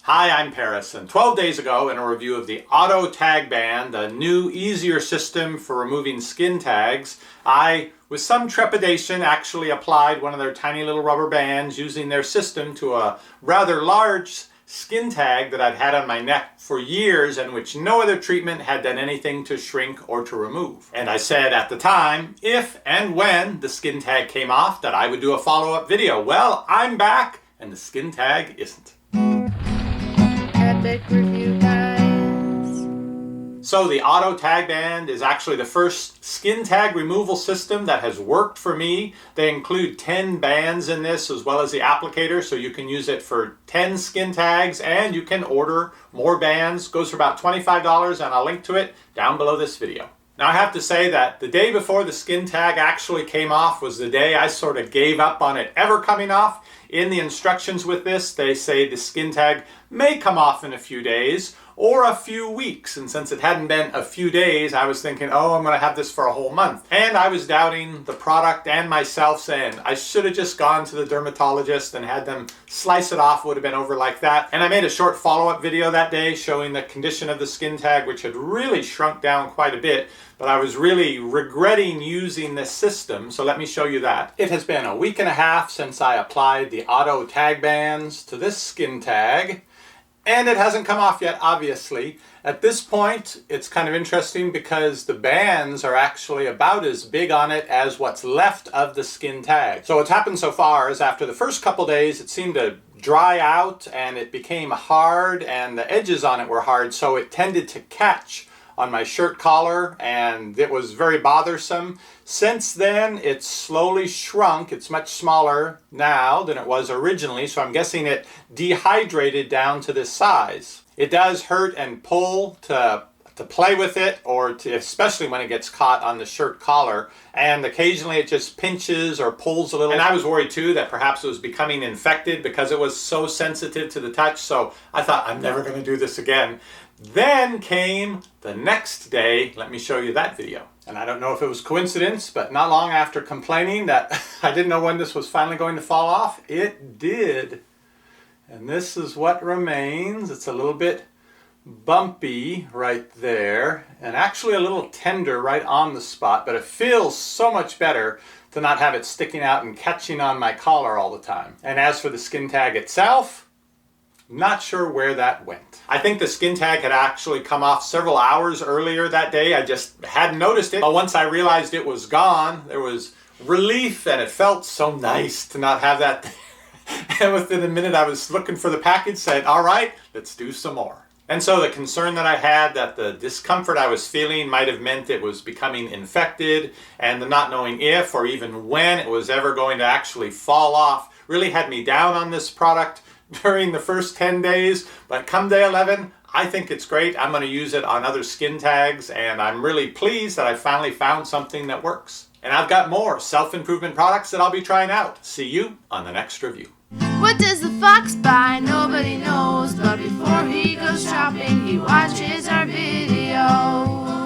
Hi, I'm Paris, and 12 days ago in a review of the Auto TagBand, a new, easier system for removing skin tags, I, with some trepidation, actually applied one of their tiny little rubber bands using their system to a rather large skin tag that I'd had on my neck for years and which no other treatment had done anything to shrink or to remove. And I said at the time, if and when the skin tag came off, that I would do a follow-up video. Well, I'm back, and the skin tag isn't. EpicReviewGuyz. So the Auto TagBand is actually the first skin tag removal system that has worked for me. They include 10 bands in this as well as the applicator, so you can use it for 10 skin tags and you can order more bands. Goes for about $25 and I'll link to it down below this video. Now I have to say that the day before the skin tag actually came off was the day I sort of gave up on it ever coming off. In the instructions with this, they say the skin tag may come off in a few days or a few weeks. And since it hadn't been a few days, I was thinking, oh, I'm going to have this for a whole month. And I was doubting the product and myself, saying I should have just gone to the dermatologist and had them slice it off. It would have been over like that. And I made a short follow-up video that day showing the condition of the skin tag, which had really shrunk down quite a bit. But I was really regretting using this system, so let me show you that. It has been a week and a half since I applied the Auto TagBands to this skin tag, and it hasn't come off yet, obviously. At this point, it's kind of interesting because the bands are actually about as big on it as what's left of the skin tag. So what's happened so far is after the first couple days, it seemed to dry out and it became hard and the edges on it were hard, so it tended to catch on my shirt collar and it was very bothersome. Since then, it's slowly shrunk. It's much smaller now than it was originally, so I'm guessing it dehydrated down to this size. It does hurt and pull to play with it, or especially when it gets caught on the shirt collar, and occasionally it just pinches or pulls a little. And I was worried too that perhaps it was becoming infected because it was so sensitive to the touch, so I thought I'm never going to do this again. Then came the next day. Let me show you that video. And I don't know if it was coincidence, but not long after complaining that I didn't know when this was finally going to fall off, it did. And this is what remains. It's a little bit bumpy right there, and actually a little tender right on the spot, but it feels so much better to not have it sticking out and catching on my collar all the time. And as for the skin tag itself, not sure where that went. I think the skin tag had actually come off several hours earlier that day. I just hadn't noticed it. But once I realized it was gone, there was relief, and it felt so nice to not have that. And within a minute I was looking for the package, saying, all right, let's do some more. And so the concern that I had that the discomfort I was feeling might have meant it was becoming infected, and the not knowing if or even when it was ever going to actually fall off really had me down on this product during the first 10 days. But come day 11, I think it's great. I'm going to use it on other skin tags, and I'm really pleased that I finally found something that works. And I've got more self-improvement products that I'll be trying out. See you on the next review. What does the fox buy? Nobody knows, but before he goes shopping, he watches our video.